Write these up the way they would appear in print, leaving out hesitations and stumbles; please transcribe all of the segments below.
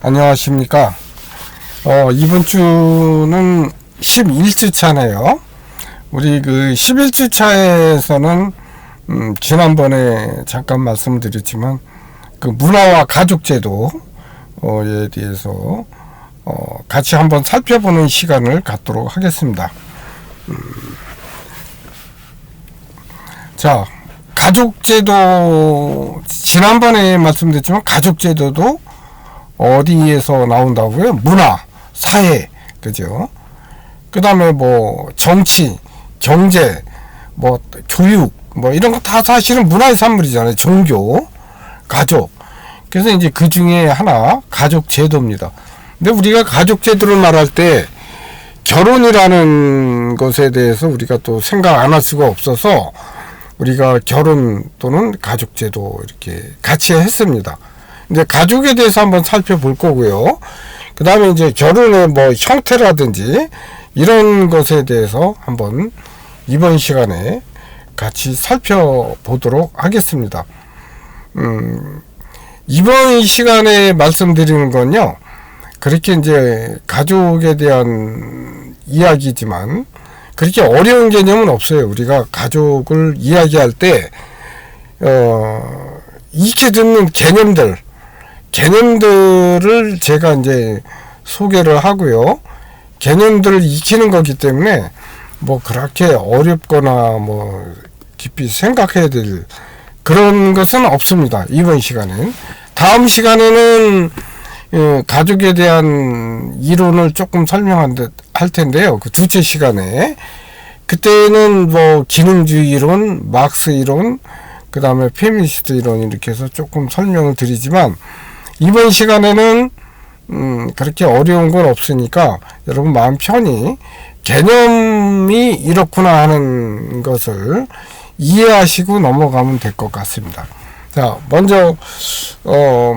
안녕하십니까. 이번 주는 11주 차네요. 우리 11주 차에서는, 지난번에 잠깐 말씀드렸지만, 문화와 가족제도에 대해서, 같이 한번 살펴보는 시간을 갖도록 하겠습니다. 자, 가족제도, 지난번에 말씀드렸지만, 가족제도도 어디에서 나온다고요? 문화, 사회, 그죠? 그 다음에 정치, 경제, 교육, 이런 거 다 사실은 문화의 산물이잖아요. 종교, 가족. 그래서 이제 그 중에 하나, 가족 제도입니다. 근데 우리가 가족 제도를 말할 때, 결혼이라는 것에 대해서 우리가 또 생각 안 할 수가 없어서, 우리가 결혼 또는 가족 제도 이렇게 같이 했습니다. 이제 가족에 대해서 한번 살펴볼 거고요. 그 다음에 이제 결혼의 형태라든지 이런 것에 대해서 한번 이번 시간에 같이 살펴보도록 하겠습니다. 이번 시간에 말씀드리는 건요, 그렇게 이제 가족에 대한 이야기지만 그렇게 어려운 개념은 없어요. 우리가 가족을 이야기할 때, 익히 듣는 개념들을 제가 이제 소개를 하고요. 개념들을 익히는 거기 때문에 그렇게 어렵거나 깊이 생각해야 될 그런 것은 없습니다. 이번 시간엔. 다음 시간에는 가족에 대한 이론을 조금 설명할 텐데요. 그 두째 시간에. 그때는 기능주의 이론, 막스 이론, 그 다음에 페미니스트 이론 이렇게 해서 조금 설명을 드리지만, 이번 시간에는 그렇게 어려운 건 없으니까 여러분 마음 편히 개념이 이렇구나 하는 것을 이해하시고 넘어가면 될 것 같습니다. 자, 먼저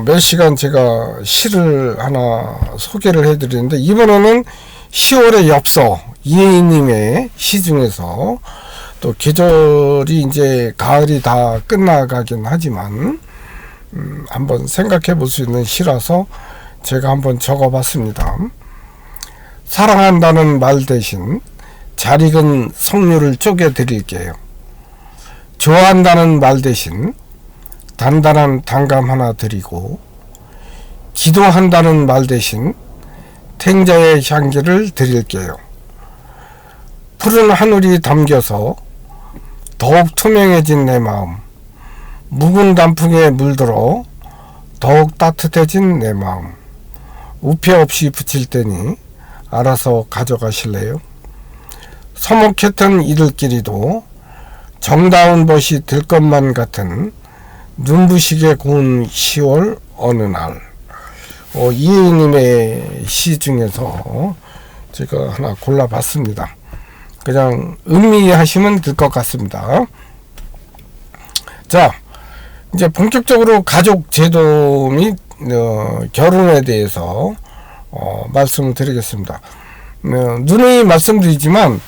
몇 시간 제가 시를 하나 소개를 해드리는데, 이번에는 10월의 엽서 이혜인님의 시 중에서, 또 계절이 이제 가을이 다 끝나가긴 하지만 한번 생각해 볼 수 있는 시라서 제가 한번 적어봤습니다. 사랑한다는 말 대신 잘 익은 석류를 쪼개 드릴게요. 좋아한다는 말 대신 단단한 단감 하나 드리고, 기도한다는 말 대신 탱자의 향기를 드릴게요. 푸른 하늘이 담겨서 더욱 투명해진 내 마음, 묵은 단풍에 물들어 더욱 따뜻해진 내 마음, 우표 없이 붙일 테니 알아서 가져가실래요? 서먹했던 이들끼리도 정다운 벗이 들 것만 같은 눈부시게 고운 10월 어느 날. 이혜인님의 시 중에서 제가 하나 골라봤습니다. 그냥 음미하시면 될 것 같습니다. 자, 이제 본격적으로 가족 제도 및 결혼에 대해서 말씀을 드리겠습니다. 누누이 말씀드리지만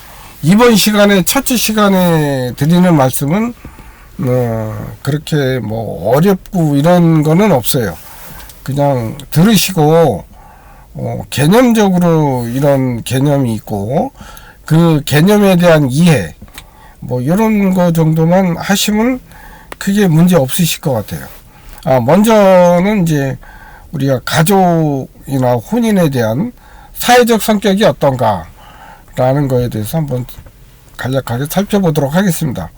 이번 시간에 첫째 시간에 드리는 말씀은 그렇게 어렵고 이런 거는 없어요. 그냥 들으시고 개념적으로 이런 개념이 있고 그 개념에 대한 이해 이런 거 정도만 하시면 크게 문제 없으실 것 같아요. 먼저는 이제 우리가 가족이나 혼인에 대한 사회적 성격이 어떤가 라는 거에 대해서 한번 간략하게 살펴보도록 하겠습니다.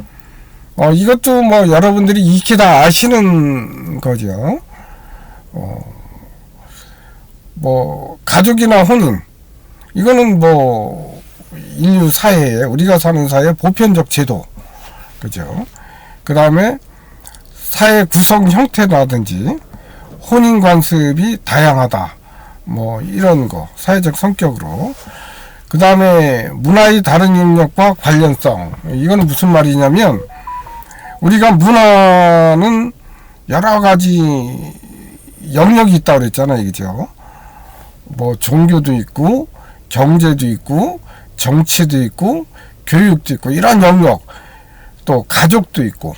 이것도 여러분들이 익히 다 아시는 거죠. 가족이나 혼인, 이거는 인류 사회에, 우리가 사는 사회의 보편적 제도, 그죠? 그 다음에 사회 구성 형태라든지 혼인 관습이 다양하다, 이런 거, 사회적 성격으로. 그 다음에 문화의 다른 영역과 관련성, 이거는 무슨 말이냐면, 우리가 문화는 여러 가지 영역이 있다고 그랬잖아요, 그죠? 종교도 있고, 경제도 있고, 정치도 있고, 교육도 있고, 이런 영역, 또 가족도 있고.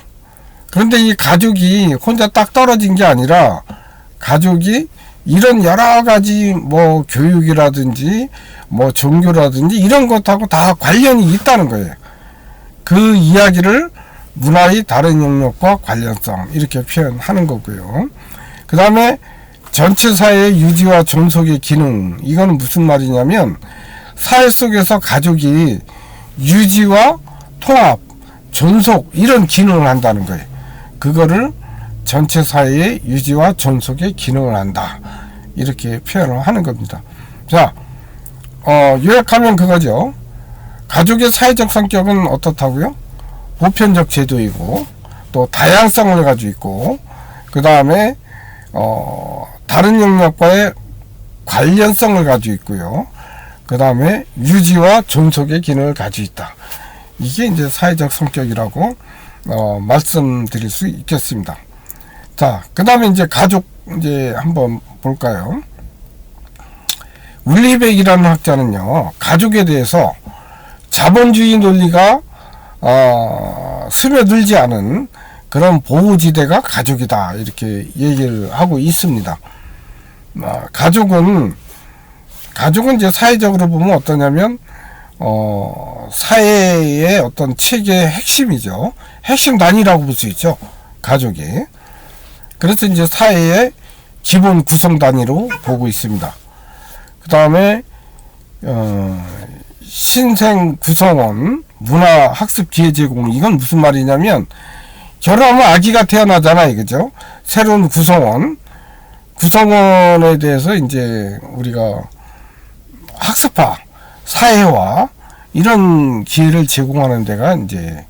그런데 이 가족이 혼자 딱 떨어진 게 아니라 가족이 이런 여러 가지 뭐 교육이라든지 뭐 종교라든지 이런 것하고 다 관련이 있다는 거예요. 그 이야기를 문화의 다른 영역과 관련성 이렇게 표현하는 거고요. 그 다음에 전체 사회의 유지와 존속의 기능, 이거는 무슨 말이냐면 사회 속에서 가족이 유지와 통합, 존속 이런 기능을 한다는 거예요. 그거를 전체 사회의 유지와 존속의 기능을 한다 이렇게 표현을 하는 겁니다. 자, 요약하면 그거죠. 가족의 사회적 성격은 어떻다고요? 보편적 제도이고 또 다양성을 가지고 있고 그 다음에 다른 영역과의 관련성을 가지고 있고요. 그 다음에 유지와 존속의 기능을 가지고 있다. 이게 이제 사회적 성격이라고 말씀드릴 수 있겠습니다. 자, 그 다음에 이제 가족 이제 한번 볼까요? 울리백이라는 학자는요, 가족에 대해서 자본주의 논리가 스며들지 않은 그런 보호지대가 가족이다 이렇게 얘기를 하고 있습니다. 가족은 이제 사회적으로 보면 어떠냐면 사회의 어떤 체계의 핵심이죠. 핵심 단위라고 볼 수 있죠. 가족이. 그래서 이제 사회의 기본 구성 단위로 보고 있습니다. 그 다음에 신생 구성원, 문화 학습 기회 제공, 이건 무슨 말이냐면 결혼하면 아기가 태어나잖아요, 그죠? 새로운 구성원에 대해서 이제 우리가 학습화, 사회화 이런 기회를 제공하는 데가 이제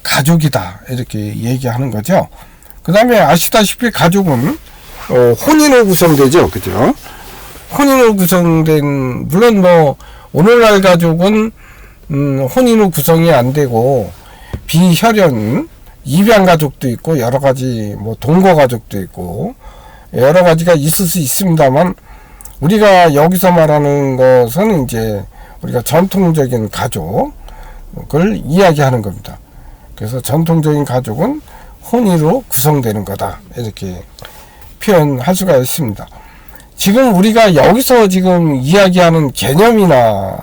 가족이다 이렇게 얘기하는 거죠. 그 다음에 아시다시피 가족은 혼인으로 구성되죠, 그죠? 혼인으로 구성된, 물론 뭐 오늘날 가족은 혼인으로 구성이 안 되고 비혈연 입양 가족도 있고 여러 가지 뭐 동거 가족도 있고 여러 가지가 있을 수 있습니다만 우리가 여기서 말하는 것은 이제 우리가 전통적인 가족을 이야기하는 겁니다. 그래서 전통적인 가족은 혼인으로 구성되는 거다 이렇게 표현할 수가 있습니다. 지금 우리가 여기서 지금 이야기하는 개념이나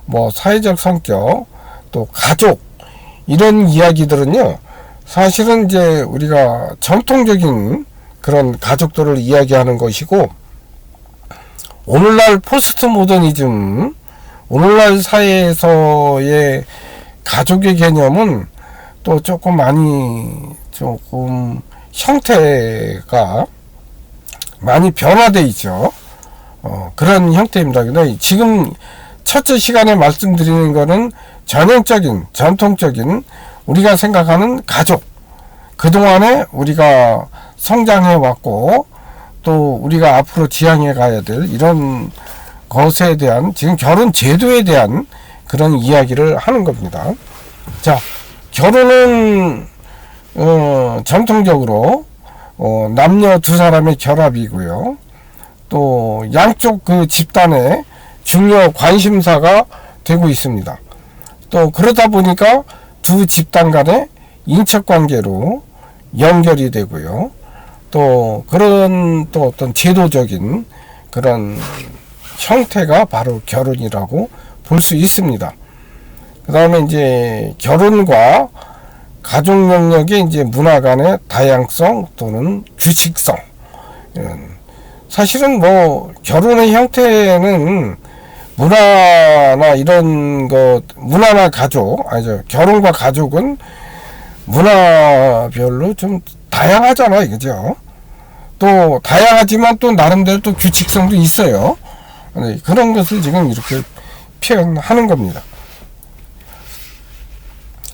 뭐 사회적 성격 또 가족 이런 이야기들은요, 사실은 이제 우리가 전통적인 그런 가족들을 이야기하는 것이고, 오늘날 포스트 모더니즘, 오늘날 사회에서의 가족의 개념은 또 조금 형태가 많이 변화되어 있죠. 그런 형태입니다. 근데 지금 첫째 시간에 말씀드리는 거는 전형적인, 전통적인 우리가 생각하는 가족, 그동안에 우리가 성장해 왔고 또 우리가 앞으로 지향해 가야 될 이런 것에 대한, 지금 결혼 제도에 대한 그런 이야기를 하는 겁니다. 자, 결혼은 전통적으로 남녀 두 사람의 결합이고요. 또 양쪽 그 집단의 중요 관심사가 되고 있습니다. 또 그러다 보니까 두 집단 간의 인척관계로 연결이 되고요. 또 그런 또 어떤 제도적인 그런 형태가 바로 결혼이라고 볼 수 있습니다. 그 다음에 이제 결혼과 가족 영역의 이제 문화 간의 다양성 또는 규칙성. 사실은 뭐 결혼의 형태는 문화나 이런 것, 문화나 가족, 아니죠. 결혼과 가족은 문화별로 좀 다양하잖아요, 그죠? 또 다양하지만 또 나름대로 또 규칙성도 있어요. 그런 것을 지금 이렇게 표현하는 겁니다.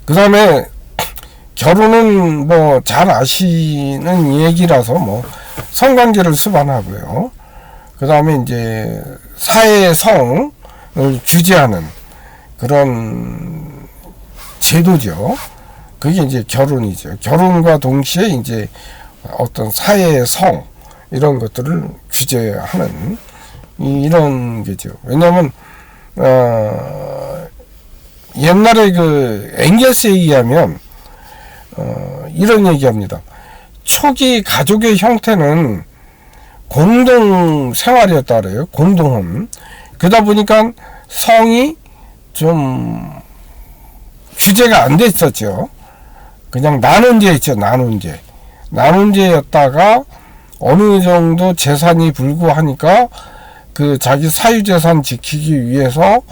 그 다음에 결혼은 뭐 잘 아시는 얘기라서 뭐 성관계를 수반하고요. 그 다음에 이제 사회의 성을 규제하는 그런 제도죠. 그게 이제 결혼이죠. 결혼과 동시에 이제 어떤 사회의 성 이런 것들을 규제하는 이런 게죠. 왜냐하면 옛날에 그 엥겔스에 의하면 이런 얘기합니다. 초기 가족의 형태는 공동 생활이었다 그래요. 공동혼. 그러다 보니까 성이 좀 규제가 안 됐었죠. 그냥 나눈 죄 있죠. 나눈 죄. 나눈 죄였다가 어느 정도 재산이 불구하니까 그 자기 사유재산 지키기 위해서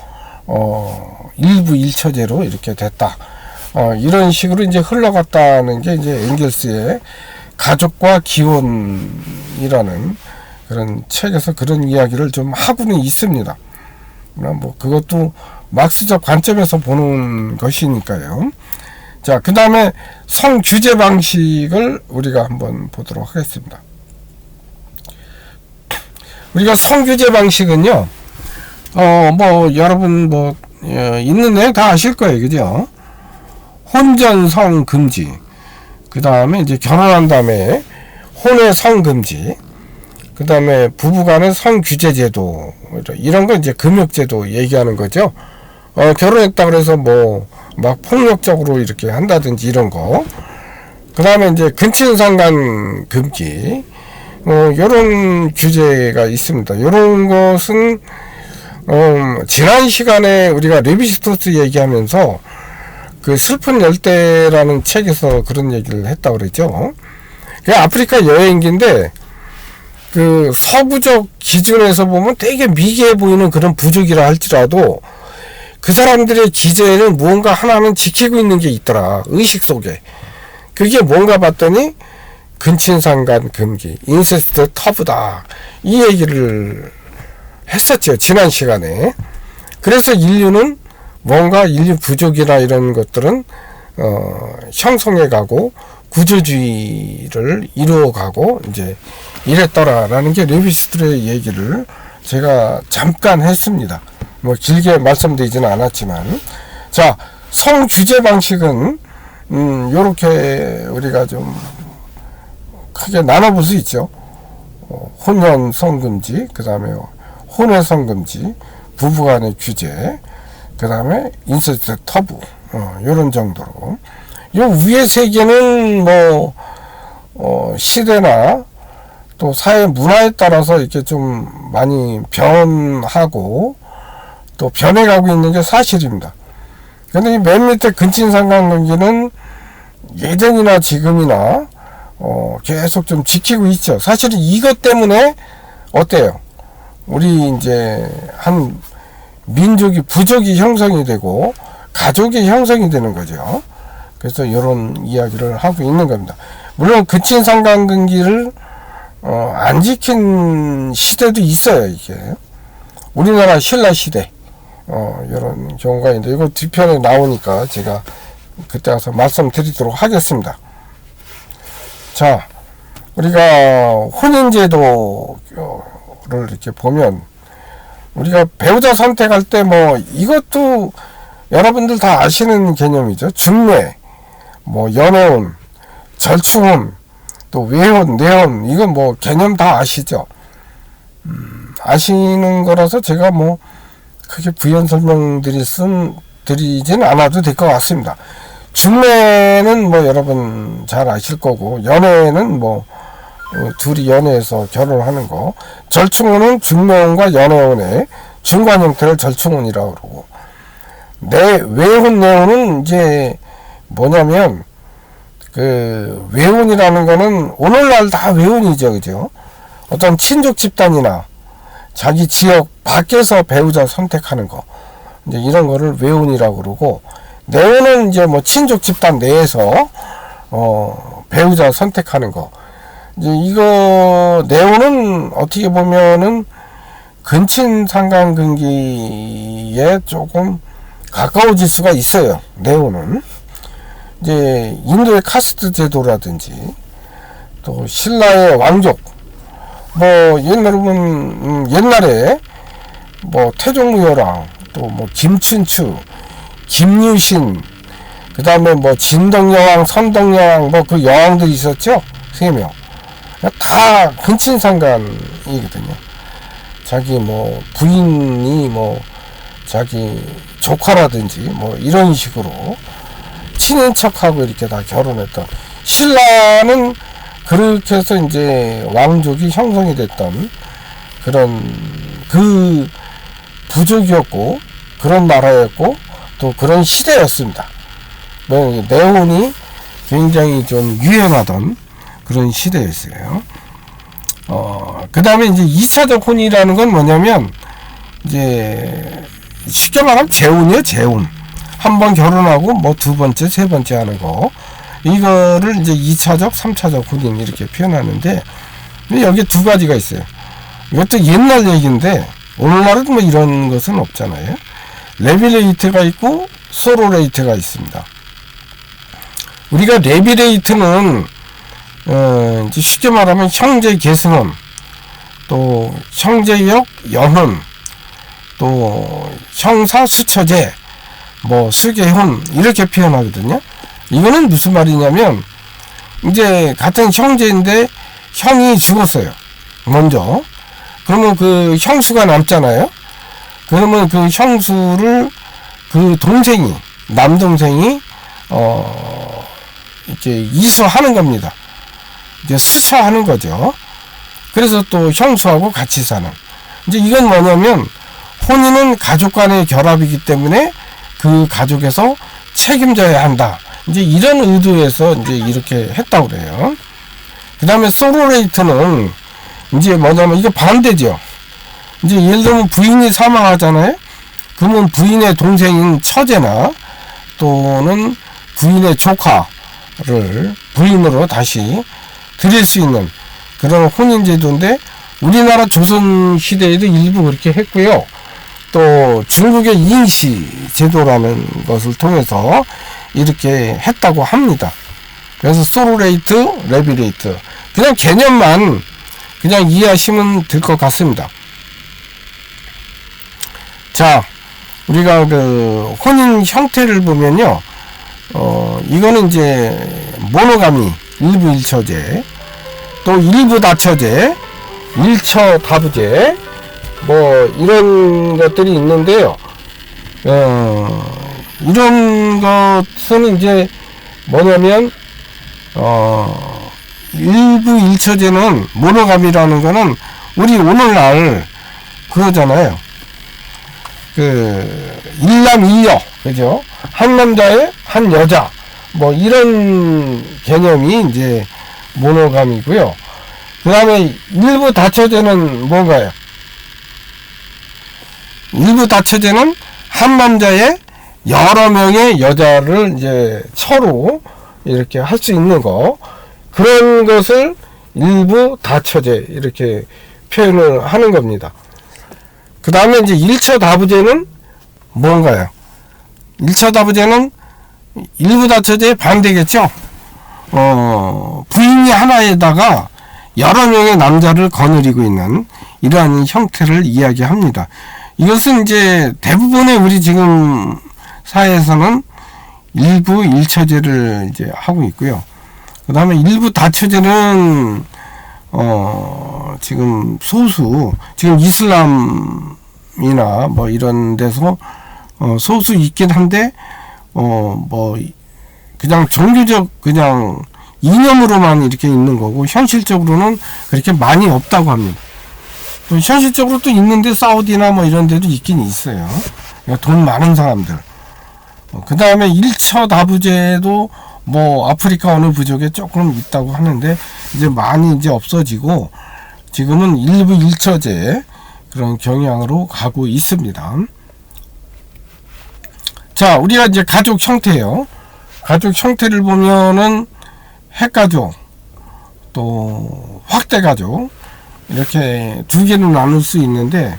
일부 일처제로 이렇게 됐다. 이런 식으로 이제 흘러갔다는 게 이제 엥겔스의 가족과 기혼이라는 그런 책에서 그런 이야기를 좀 하고는 있습니다. 뭐 그것도 막스적 관점에서 보는 것이니까요. 자, 그 다음에 성규제 방식을 우리가 한번 보도록 하겠습니다. 우리가 성규제 방식은요, 뭐 여러분 뭐 있는 내용 다 아실 거예요, 그죠? 혼전 성 금지, 그 다음에 이제 결혼한 다음에 혼외 성 금지, 그 다음에 부부간의 성규제 제도, 이런 거 이제 금욕제도 얘기하는 거죠. 결혼했다 그래서 뭐 막 폭력적으로 이렇게 한다든지 이런 거. 그 다음에 이제 근친상간 금지, 요런 규제가 있습니다. 요런 것은 지난 시간에 우리가 레비스토스 얘기하면서 그 슬픈 열대라는 책에서 그런 얘기를 했다고 그랬죠. 그 아프리카 여행기인데 그 서부적 기준에서 보면 되게 미개해 보이는 그런 부족이라 할지라도 그 사람들의 기재에는 무언가 하나는 지키고 있는 게 있더라. 의식 속에. 그게 뭔가 봤더니 근친상간 금기, 인세스트 터부다. 이 얘기를 했었죠. 지난 시간에. 그래서 인류는 뭔가 인류 부족이나 이런 것들은 형성해 가고 구조주의를 이루어가고 이제 이랬더라라는 게 레비스트의 얘기를 제가 잠깐 했습니다. 뭐 길게 말씀드리지는 않았지만, 자, 성규제 방식은 요렇게 우리가 좀 크게 나눠볼 수 있죠. 혼연 성금지, 그 다음에 혼외 성금지, 부부간의 규제, 그 다음에 인세스트 터부, 요런 정도로. 요 위의 세 개는 뭐 시대나 또 사회 문화에 따라서 이렇게 좀 많이 변하고 또 변해가고 있는 게 사실입니다. 근데 이 맨 밑에 근친상간관계는 예전이나 지금이나 계속 좀 지키고 있죠. 사실은 이것 때문에 어때요? 우리 이제 한 민족이 부족이 형성이 되고 가족이 형성이 되는 거죠. 그래서 이런 이야기를 하고 있는 겁니다. 물론 근친상간관계를 안 지킨 시대도 있어요. 이게 우리나라 신라 시대 이런 경우가 있는데 이거 뒤편에 나오니까 제가 그때 가서 말씀드리도록 하겠습니다. 자, 우리가 혼인제도를 이렇게 보면 우리가 배우자 선택할 때 뭐 이것도 여러분들 다 아시는 개념이죠. 중매, 뭐 연애혼, 절충혼, 또 외혼, 내혼, 이건 뭐 개념 다 아시죠? 아시는 거라서 제가 뭐 크게 부연 설명드리진 않아도 될 것 같습니다. 중매는 뭐 여러분 잘 아실 거고, 연애는 뭐 둘이 연애해서 결혼하는 거, 절충혼은 중매혼과 연애혼의 중간 형태를 절충혼이라고 그러고, 외혼 내혼은 이제 뭐냐면 그 외혼이라는 거는 오늘날 다 외혼이죠, 그죠? 어떤 친족 집단이나 자기 지역 밖에서 배우자 선택하는 거, 이제 이런 거를 외혼이라고 그러고, 내혼은 이제 뭐 친족 집단 내에서 배우자 선택하는 거. 이제 이거 내혼은 어떻게 보면은 근친상간관계에 조금 가까워질 수가 있어요. 내혼은 이제 인도의 카스트 제도라든지 또 신라의 왕족, 뭐 옛날에 뭐 태종무효랑 또 뭐 김춘추, 김유신, 그 다음에 뭐 진덕여왕, 선덕여왕, 뭐 그 여왕들이 있었죠. 3명. 다 근친상간이거든요. 자기 뭐 부인이 뭐 자기 조카라든지 뭐 이런 식으로 친인척하고 이렇게 다 결혼했던. 신라는 그렇게 해서 이제 왕족이 형성이 됐던 그런 그 부족이었고 그런 나라였고 또 그런 시대였습니다. 뭐 네온이 굉장히 좀 유행하던 그런 시대였어요. 그 다음에 이제 2차적 혼이라는 건 뭐냐면 이제 쉽게 말하면 재혼이에요. 재혼. 한 번 결혼하고 뭐 두 번째, 세 번째 하는 거. 이거를 이제 2차적, 3차적 혼인 이렇게 표현하는데 여기 두 가지가 있어요. 이것도 옛날 얘기인데 오늘날은 뭐 이런 것은 없잖아요. 레비레이트가 있고 소로레이트가 있습니다. 우리가 레비레이트는 이제 쉽게 말하면 형제 계승혼, 또 형제역 영혼, 또 형사 수처제, 뭐 수계혼 이렇게 표현하거든요. 이거는 무슨 말이냐면 이제 같은 형제인데 형이 죽었어요. 먼저. 그러면 그 형수가 남잖아요. 그러면 그 형수를 그 동생이, 남동생이 이렇게 이수하는 겁니다. 이제 수처하는 거죠. 그래서 또 형수하고 같이 사는. 이제 이건 뭐냐면 혼인은 가족 간의 결합이기 때문에 그 가족에서 책임져야 한다. 이제 이런 의도에서 이제 이렇게 했다고 그래요. 그 다음에 소로레이트는 이제 뭐냐면 이게 반대죠. 이제 예를 들면 부인이 사망하잖아요. 그러면 부인의 동생인 처제나 또는 부인의 조카를 부인으로 다시 드릴 수 있는 그런 혼인제도인데 우리나라 조선시대에도 일부 그렇게 했고요. 또 중국의 이인시 제도라는 것을 통해서 이렇게 했다고 합니다. 그래서 소로레이트, 레비레이트 그냥 개념만 그냥 이해하시면 될 것 같습니다. 자, 우리가 그 혼인 형태를 보면요, 이거는 이제 모노가미, 일부 일처제, 또 일부 다처제, 일처 다부제, 뭐 이런 것들이 있는데요. 이런 것은 이제 뭐냐면 일부 일처제는 모노가미라는 거는 우리 오늘날 그러잖아요. 그 일남 일녀, 그죠? 한 남자에 한 여자, 뭐 이런 개념이 이제 모노감이고요. 그 다음에 일부 다처제는 뭔가요? 일부 다처제는 한 남자에 여러 명의 여자를 이제 처로 이렇게 할 수 있는 거, 그런 것을 일부 다처제 이렇게 표현을 하는 겁니다. 그 다음에 이제 1처 다부제는 뭔가요? 1처 다부제는 일부 다처제의 반대겠죠? 부인이 하나에다가 여러 명의 남자를 거느리고 있는 이러한 형태를 이야기합니다. 이것은 이제 대부분의 우리 지금 사회에서는 일부 일처제를 이제 하고 있고요. 그 다음에 일부 다처제는 지금 소수, 지금 이슬람이나 뭐 이런 데서 소수 있긴 한데 뭐 그냥 종교적 그냥 이념으로만 이렇게 있는 거고 현실적으로는 그렇게 많이 없다고 합니다. 또 현실적으로 또 있는데 사우디나 뭐 이런 데도 있긴 있어요. 그러니까 돈 많은 사람들. 그 다음에 1처 다부제도 뭐 아프리카 어느 부족에 조금 있다고 하는데 이제 많이 이제 없어지고 지금은 일부 1처제 그런 경향으로 가고 있습니다. 자, 우리가 이제 가족 형태예요. 가족 형태를 보면은 핵가족, 또 확대가족 이렇게 두 개로 나눌 수 있는데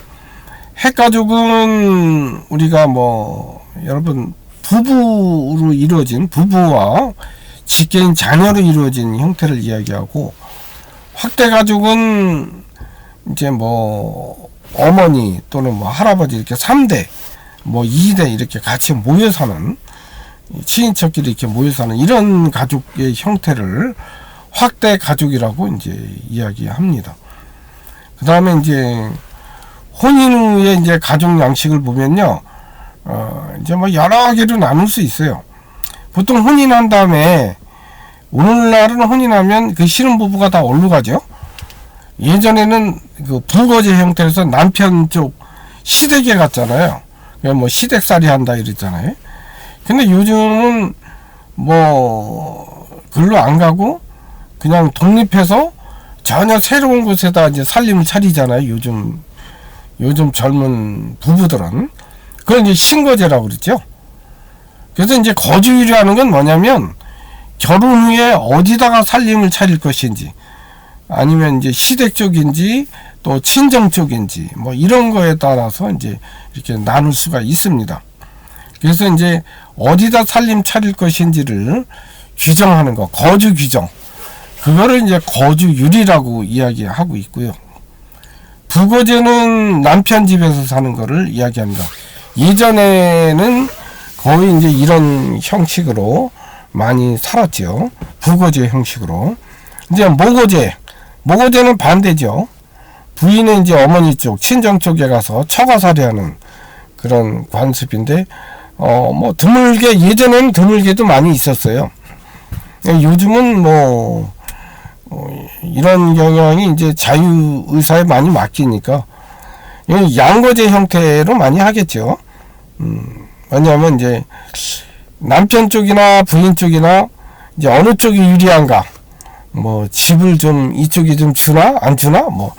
핵가족은 우리가 뭐 여러분 부부로 이루어진 부부와 직계인 자녀로 이루어진 형태를 이야기하고 확대가족은 이제 뭐 어머니 또는 뭐 할아버지 이렇게 3대 뭐 2대 이렇게 같이 모여 사는 친인척끼리 이렇게 모여 사는 이런 가족의 형태를 확대 가족이라고 이제 이야기합니다. 그 다음에 이제 혼인 후에 이제 가족 양식을 보면요, 이제 뭐 여러 개로 나눌 수 있어요. 보통 혼인한 다음에 오늘날은 혼인하면 그 신혼부부가 다 어디로 가죠? 예전에는 그 부거제 형태로서 남편 쪽 시댁에 갔잖아요. 뭐 시댁살이 한다 이랬잖아요. 근데 요즘은 뭐 글로 안 가고 그냥 독립해서 전혀 새로운 곳에다 이제 살림을 차리잖아요. 요즘 젊은 부부들은 그걸 이제 신거제라고 그러죠. 그래서 이제 거주율이라는 건 뭐냐면 결혼 후에 어디다가 살림을 차릴 것인지 아니면 이제 시댁 쪽인지 또 친정 쪽인지 뭐 이런 거에 따라서 이제 이렇게 나눌 수가 있습니다. 그래서 이제 어디다 살림 차릴 것인지를 규정하는 거, 거주 규정. 그거를 이제 거주율이라고 이야기하고 있고요. 부거제는 남편 집에서 사는 거를 이야기합니다. 예전에는 거의 이제 이런 형식으로 많이 살았죠. 부거제 형식으로. 이제 모거제는 반대죠. 부인은 이제 어머니 쪽, 친정 쪽에 가서 처가살이하는 그런 관습인데, 뭐 드물게, 예전에는 드물게도 많이 있었어요. 요즘은 뭐 이런 경향이 이제 자유의사에 많이 맡기니까 양거제 형태로 많이 하겠죠. 왜냐하면 이제 남편 쪽이나 부인 쪽이나 이제 어느 쪽이 유리한가, 뭐 집을 좀 이쪽이 좀 주나 안 주나, 뭐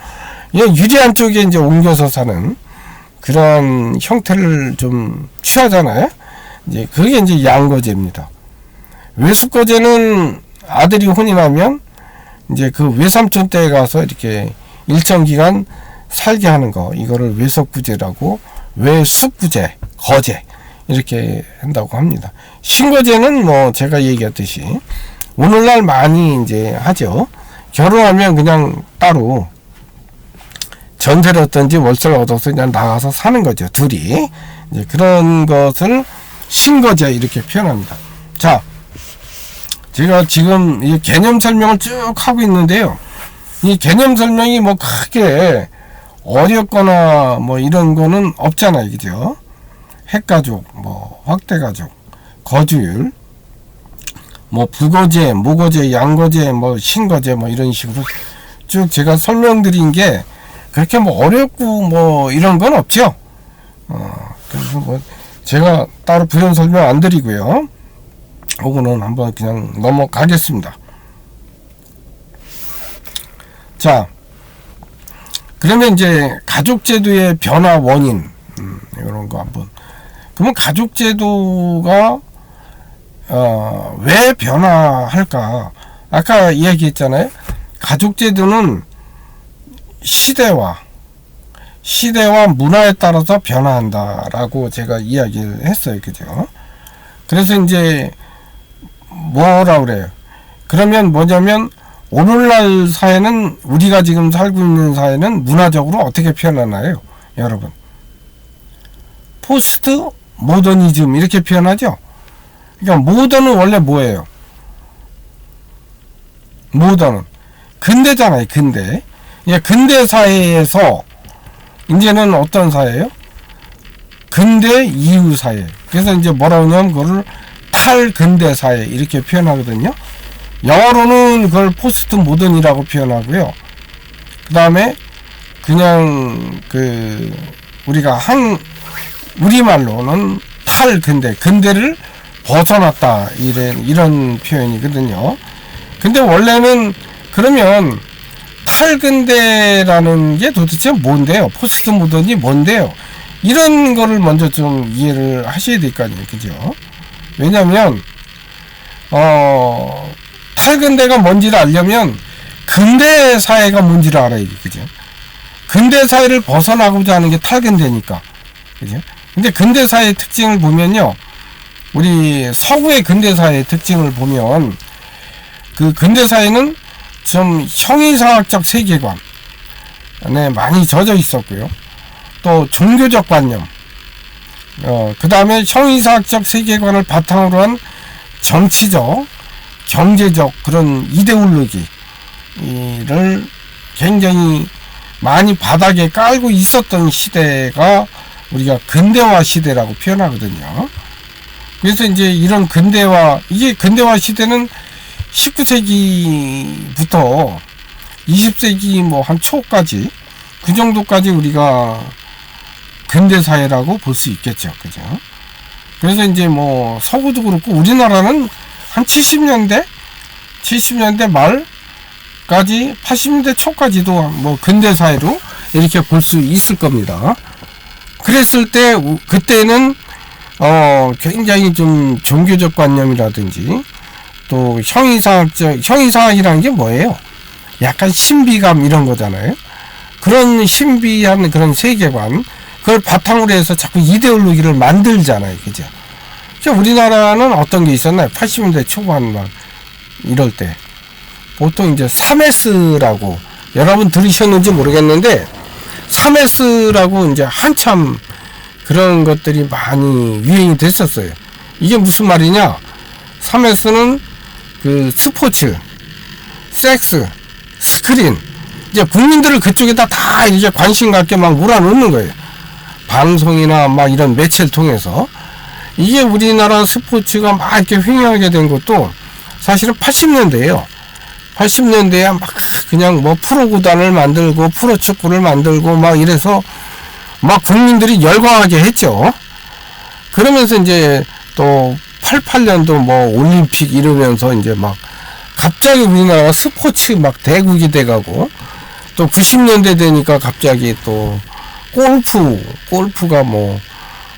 유리한 쪽에 이제 옮겨서 사는 그런 형태를 좀 취하잖아요. 이제 그게 이제 양거제입니다. 외숙거제는 아들이 혼인하면 이제 그 외삼촌 댁에 가서 이렇게 일정 기간 살게 하는 거, 이거를 외석구제라고, 외숙구제, 거제 이렇게 한다고 합니다. 신거제는 뭐 제가 얘기했듯이 오늘날 많이 이제 하죠. 결혼하면 그냥 따로 전세를 얻든지 월세를 얻어서 그냥 나가서 사는 거죠. 둘이. 이제 그런 것을 신거제 이렇게 표현합니다. 자, 제가 지금 이 개념 설명을 쭉 하고 있는데요. 이 개념 설명이 뭐 크게 어렵거나 뭐 이런 거는 없잖아요. 그죠? 핵가족, 뭐 확대가족, 거주율, 뭐 부거제, 모거제, 양거제, 뭐 신거제, 뭐 이런 식으로 쭉 제가 설명드린 게 그렇게 뭐 어렵고 뭐 이런 건 없죠. 그래서 뭐 제가 따로 부연 설명 안 드리고요. 그거는 한번 그냥 넘어가겠습니다. 자, 그러면 이제 가족제도의 변화 원인, 이런 거 한번. 그러면 가족제도가 왜 변화할까? 아까 이야기했잖아요. 가족제도는 시대와 문화에 따라서 변화한다라고 제가 이야기를 했어요. 그죠? 그래서 이제 뭐라 그래요? 그러면 뭐냐면 오늘날 사회는, 우리가 지금 살고 있는 사회는 문화적으로 어떻게 표현하나요? 여러분, 포스트 모더니즘 이렇게 표현하죠. 그러니까 모던은 원래 뭐예요? 모던은 근대잖아요. 근대. 근대 사회에서 이제는 어떤 사회예요? 근대 이후 사회. 그래서 이제 뭐라고 하냐면 그거를 탈근대 사회 이렇게 표현하거든요. 영어로는 그걸 포스트 모던이라고 표현하고요. 그 다음에 그냥 우리가 우리말로는 탈근대, 근대를 벗어났다 이런 표현이거든요. 근데 원래는 그러면 탈근대라는 게 도대체 뭔데요? 포스트 모던이 뭔데요? 이런 거를 먼저 좀 이해를 하셔야 될 거 아니에요. 그죠? 왜냐면 탈근대가 뭔지를 알려면 근대 사회가 뭔지를 알아야 돼. 그죠? 근대 사회를 벗어나고자 하는 게 탈근대니까. 그죠? 근데 근대 사회의 특징을 보면요. 우리 서구의 근대 사회의 특징을 보면 그 근대 사회는 좀 형이상학적 세계관에 많이 젖어 있었고요. 또 종교적 관념, 그 다음에 형이상학적 세계관을 바탕으로 한 정치적, 경제적 그런 이데올로기를 굉장히 많이 바닥에 깔고 있었던 시대가 우리가 근대화 시대라고 표현하거든요. 그래서 이제 이런 근대화 시대는 19세기부터 20세기 뭐 한 초까지 그 정도까지 우리가 근대사회라고 볼 수 있겠죠. 그죠? 그래서 이제 뭐 서구도 그렇고 우리나라는 한 70년대 말까지 80년대 초까지도 뭐 근대사회로 이렇게 볼 수 있을 겁니다. 그랬을 때 그때는 굉장히 좀 종교적 관념이라든지 또 형이상학이라는 게 뭐예요? 약간 신비감 이런 거잖아요. 그런 신비한 그런 세계관, 그걸 바탕으로 해서 자꾸 이데올로기를 만들잖아요. 그죠? 우리나라는 어떤 게 있었나요? 80년대 초반 막 이럴 때 보통 이제 3S라고 여러분 들으셨는지 모르겠는데 3S라고 이제 한참 그런 것들이 많이 유행이 됐었어요. 이게 무슨 말이냐? 3S는 그 스포츠, 섹스, 스크린, 이제 국민들을 그쪽에다 다 이제 관심 갖게 막 몰아넣는 거예요. 방송이나 막 이런 매체를 통해서. 이게 우리나라 스포츠가 막 이렇게 횡행하게 된 것도 사실은 80년대예요. 80년대에 막 그냥 뭐 프로구단을 만들고 프로축구를 만들고 막 이래서 막 국민들이 열광하게 했죠. 그러면서 이제 또 88년도 뭐 올림픽 이러면서 이제 막 갑자기 우리나라가 스포츠 막 대국이 돼가고 또 90년대 되니까 갑자기 또 골프가 뭐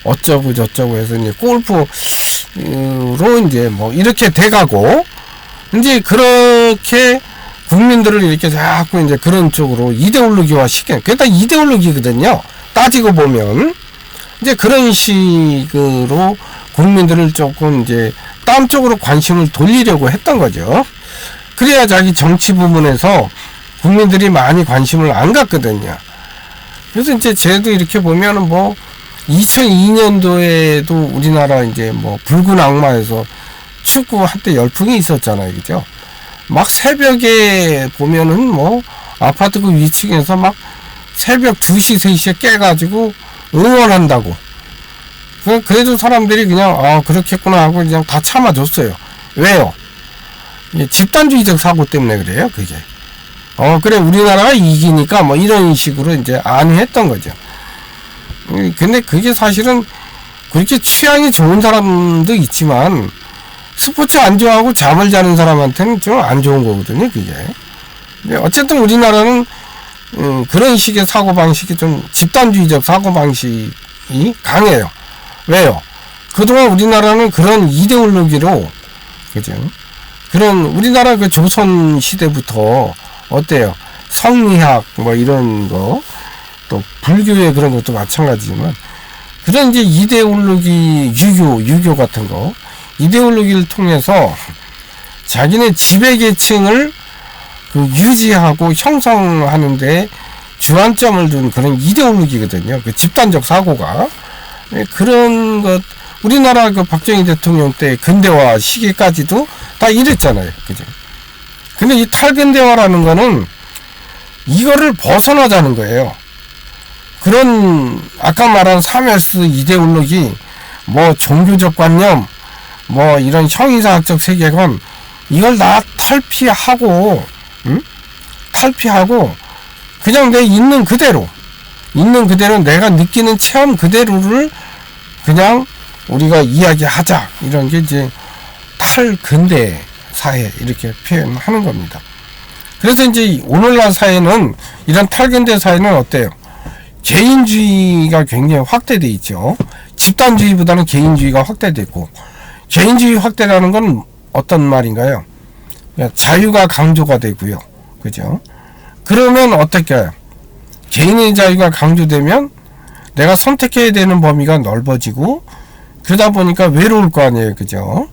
어쩌고 저쩌고 해서 이제 골프로 이제 뭐 이렇게 돼가고 이제 그렇게 국민들을 이렇게 자꾸 이제 그런 쪽으로 이데올로기화 시키는, 그게 다 이데올로기거든요. 따지고 보면 이제 그런 식으로 국민들을 조금 이제 딴 쪽으로 관심을 돌리려고 했던 거죠. 그래야 자기 정치 부문에서 국민들이 많이 관심을 안 갖거든요. 그래서 이제 쟤도 이렇게 보면은 뭐 2002년도에도 우리나라 이제 뭐 붉은 악마에서 축구 한때 열풍이 있었잖아요. 그죠? 막 새벽에 보면은 뭐 아파트 그 위층에서 막 새벽 2시, 3시에 깨가지고 응원한다고. 그래도 사람들이 그냥 그렇겠구나 하고 그냥 다 참아줬어요. 왜요? 집단주의적 사고 때문에 그래요. 그게. 그래 우리나라가 이기니까 뭐 이런 식으로 이제 안해했던 거죠. 근데 그게 사실은 그렇게 취향이 좋은 사람도 있지만 스포츠 안 좋아하고 잠을 자는 사람한테는 좀 안 좋은 거거든요. 그게. 근데 어쨌든 우리나라는 그런 식의 사고방식이 좀 집단주의적 사고방식이 강해요. 왜요? 그동안 우리나라는 그런 이데올로기로, 그죠? 그런, 우리나라 그 조선 시대부터, 어때요? 성리학, 뭐 이런 거, 또 불교의 그런 것도 마찬가지지만, 그런 이제 이데올로기, 유교 같은 거, 이데올로기를 통해서 자기네 지배계층을 그 유지하고 형성하는데 주안점을 둔 그런 이데올로기거든요. 그 집단적 사고가. 그런 것, 우리나라 그 박정희 대통령 때 근대화 시기까지도 다 이랬잖아요. 그죠? 근데 이 탈근대화라는 거는 이거를 벗어나자는 거예요. 그런, 아까 말한 3S 이데올로기, 뭐 종교적 관념, 뭐 이런 형이상학적 세계관, 이걸 다 탈피하고, 탈피하고, 그냥 내 있는 그대로 내가 느끼는 체험 그대로를 그냥 우리가 이야기하자. 이런 게 이제 탈근대 사회 이렇게 표현하는 겁니다. 그래서 이제 오늘날 사회는, 이런 탈근대 사회는 어때요? 개인주의가 굉장히 확대되어 있죠. 집단주의보다는 개인주의가 확대됐고, 개인주의 확대라는 건 어떤 말인가요? 그러니까 자유가 강조가 되고요. 그죠? 그러면 어떻게 해요? 개인의 자유가 강조되면 내가 선택해야 되는 범위가 넓어지고, 그러다 보니까 외로울 거 아니에요. 그죠?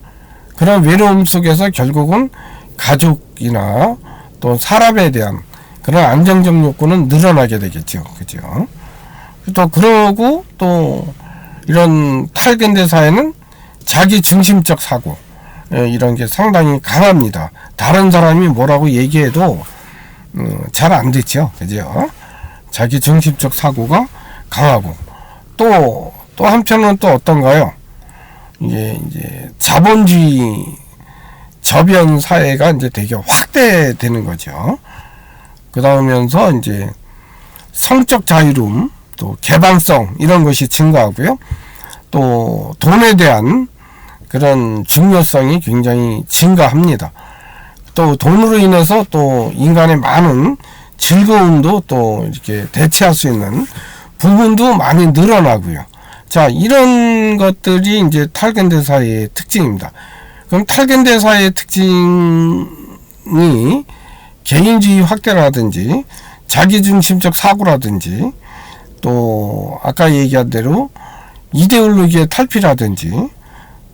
그런 외로움 속에서 결국은 가족이나 또 사람에 대한 그런 안정적 욕구는 늘어나게 되겠죠. 그죠? 또 그러고 또 이런 탈근대 사회는 자기 중심적 사고, 이런 게 상당히 강합니다. 다른 사람이 뭐라고 얘기해도 잘 안 됐죠. 그죠? 자기 중심적 사고가 강하고, 또 저변 사회가 이제 되게 확대되는 거죠. 그러면서 이제 성적 자유로움, 또 개방성 이런 것이 증가하고요. 또 돈에 대한 그런 중요성이 굉장히 증가합니다. 또 돈으로 인해서 또 인간의 많은 즐거움도 또 이렇게 대체할 수 있는 부분도 많이 늘어나고요. 자, 이런 것들이 이제 탈근대 사회의 특징입니다. 그럼 탈근대 사회의 특징이 개인주의 확대라든지 자기중심적 사고라든지 또 아까 얘기한 대로 이데올로기의 탈피라든지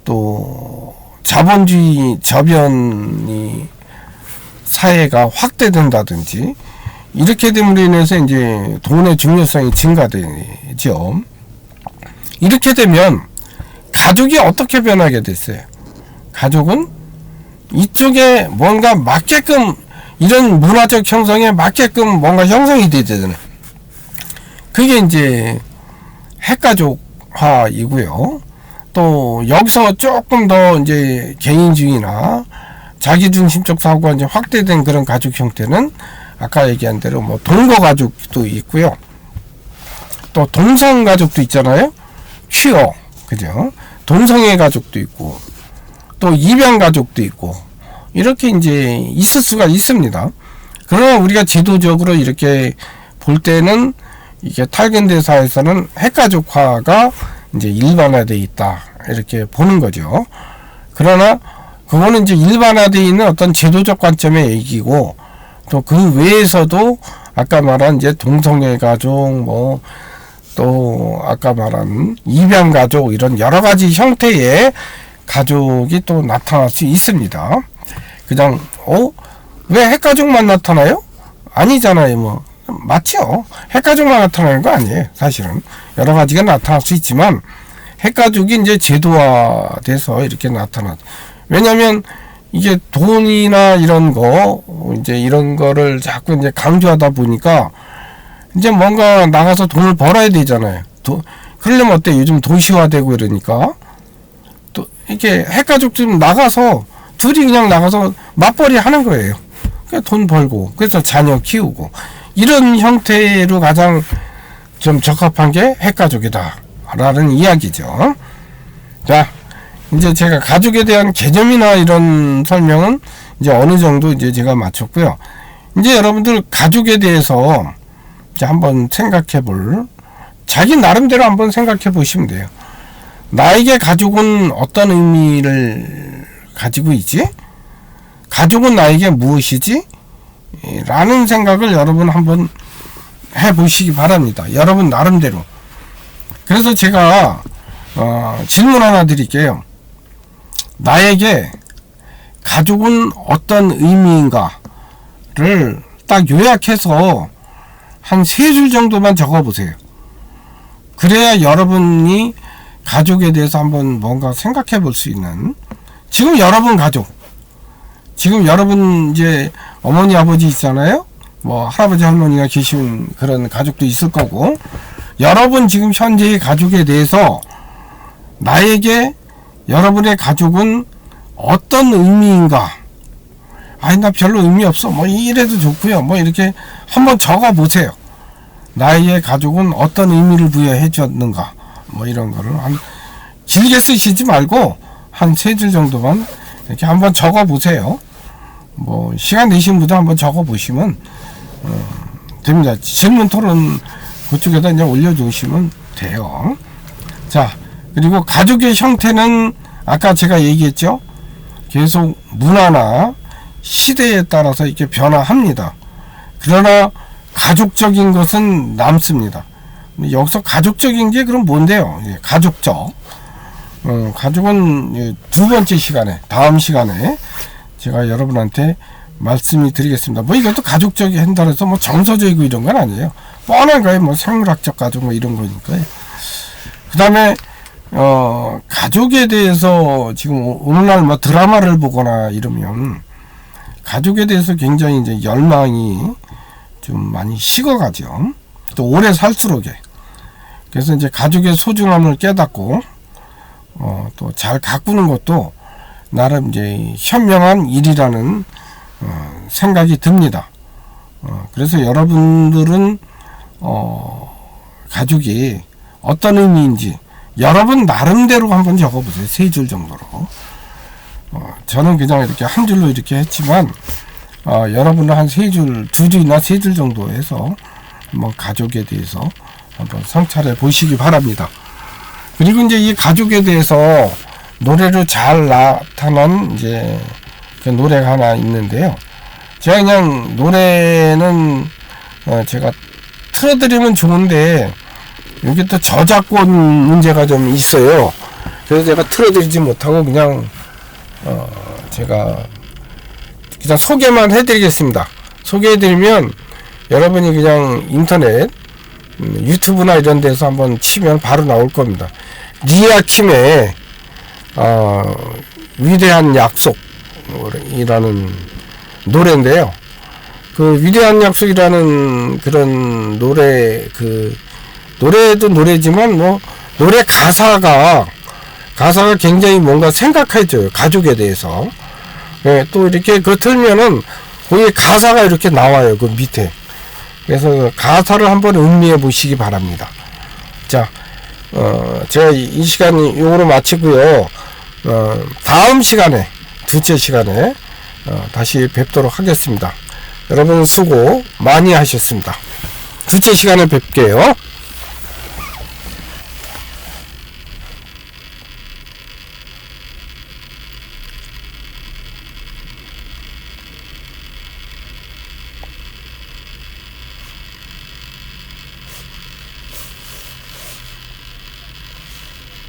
또 자본주의 저변이 사회가 확대된다든지 이렇게 됨으로 인해서 이제 돈의 중요성이 증가되죠. 이렇게 되면 가족이 어떻게 변하게 됐어요? 가족은 이쪽에 뭔가 맞게끔 이런 문화적 형성에 맞게끔 뭔가 형성이 되잖아요. 그게 이제 핵가족화이고요. 또 여기서 조금 더 이제 개인주의나 자기중심적 사고가 이제 확대된 그런 가족 형태는 아까 얘기한 대로 뭐 동거 가족도 있고요. 또 동성 가족도 있잖아요. 퀴어, 그죠? 동성애 가족도 있고, 또 입양 가족도 있고, 이렇게 이제 있을 수가 있습니다. 그러나 우리가 제도적으로 이렇게 볼 때는 이게 탈근대 사회에서는 핵가족화가 이제 일반화되어 있다. 이렇게 보는 거죠. 그러나 그거는 이제 일반화되어 있는 어떤 제도적 관점의 얘기고, 또 그 외에서도 아까 말한 이제 동성애 가족, 또 아까 말한 입양 가족 이런 여러 가지 형태의 가족이 또 나타날 수 있습니다. 그냥 왜 핵가족만 나타나요? 아니잖아요. 맞죠. 핵가족만 나타나는 거 아니에요. 사실은 여러 가지가 나타날 수 있지만 핵가족이 이제 제도화돼서 이렇게 나타나. 왜냐하면 이게 돈이나 이런 거 이제 이런 거를 자꾸 이제 강조하다 보니까 이제 뭔가 나가서 돈을 벌어야 되잖아요. 그러려면 어때? 요즘 도시화되고 이러니까 또 이렇게 핵가족 좀 나가서 둘이 그냥 나가서 맞벌이 하는 거예요. 돈 벌고 그래서 자녀 키우고 이런 형태로 가장 좀 적합한 게 핵가족이다 라는 이야기죠. 자, 이제 제가 가족에 대한 개념이나 이런 설명은 이제 어느 정도 이제 제가 마쳤고요. 이제 여러분들 가족에 대해서 이제 한번 생각해 볼, 자기 나름대로 한번 생각해 보시면 돼요. 나에게 가족은 어떤 의미를 가지고 있지? 가족은 나에게 무엇이지? 라는 생각을 여러분 한번 해 보시기 바랍니다. 여러분 나름대로. 그래서 제가 질문 하나 드릴게요. 나에게 가족은 어떤 의미인가를 딱 요약해서 한 3줄 정도만 적어 보세요. 그래야 여러분이 가족에 대해서 한번 뭔가 생각해 볼 수 있는, 지금 여러분 가족, 지금 여러분 이제 어머니 아버지 있잖아요. 할아버지 할머니가 계신 그런 가족도 있을 거고, 여러분 지금 현재의 가족에 대해서 나에게 여러분의 가족은 어떤 의미인가? 아니 나 별로 의미 없어. 이래도 좋고요. 이렇게 한번 적어 보세요. 나의 가족은 어떤 의미를 부여해 줬는가? 이런 거를 길게 쓰시지 말고 한 3줄 정도만 이렇게 한번 적어 보세요. 시간 되신 분도 한번 적어 보시면 됩니다. 질문 토론 그쪽에다 이제 올려주시면 돼요. 자, 그리고 가족의 형태는 아까 제가 얘기했죠. 계속 문화나 시대에 따라서 이렇게 변화합니다. 그러나 가족적인 것은 남습니다. 여기서 가족적인 게 그럼 뭔데요? 가족적. 가족은 두 번째 시간에, 다음 시간에 제가 여러분한테 말씀이 드리겠습니다. 이것도 가족적이 한다 해서 정서적이고 이런 건 아니에요. 뻔한 거예요. 생물학적 가족 이런 거니까요. 그 다음에 가족에 대해서 지금 오늘날 드라마를 보거나 이러면 가족에 대해서 굉장히 이제 열망이 좀 많이 식어가죠. 또 오래 살수록에. 그래서 이제 가족의 소중함을 깨닫고 또 잘 가꾸는 것도 나름 이제 현명한 일이라는 생각이 듭니다. 그래서 여러분들은 가족이 어떤 의미인지 여러분 나름대로 한번 적어보세요. 3줄 정도로. 저는 그냥 이렇게 한 줄로 이렇게 했지만 여러분은 한 3줄, 2줄이나 3줄 정도 해서 한번 가족에 대해서 한번 성찰해 보시기 바랍니다. 그리고 이제 이 가족에 대해서 노래로 잘 나타난 이제 그 노래가 하나 있는데요. 제가 그냥 노래는 제가 틀어드리면 좋은데 여기 또 저작권 문제가 좀 있어요. 그래서 제가 틀어드리지 못하고 그냥 제가 그냥 소개만 해드리겠습니다. 소개해드리면 여러분이 그냥 인터넷 유튜브나 이런 데서 한번 치면 바로 나올 겁니다. 리아킴의 위대한 약속이라는 노래인데요. 그 위대한 약속이라는 그런 노래, 노래도 노래지만 뭐 노래 가사가 굉장히 뭔가 생각해줘요. 가족에 대해서. 예, 또 이렇게 그거 틀면은 거기 가사가 이렇게 나와요. 그 밑에. 그래서 가사를 한번 음미해 보시기 바랍니다. 자, 제가 이 시간 요거로 마치고요. 다음 시간에, 둘째 시간에, 다시 뵙도록 하겠습니다. 여러분 수고 많이 하셨습니다. 둘째 시간에 뵐게요.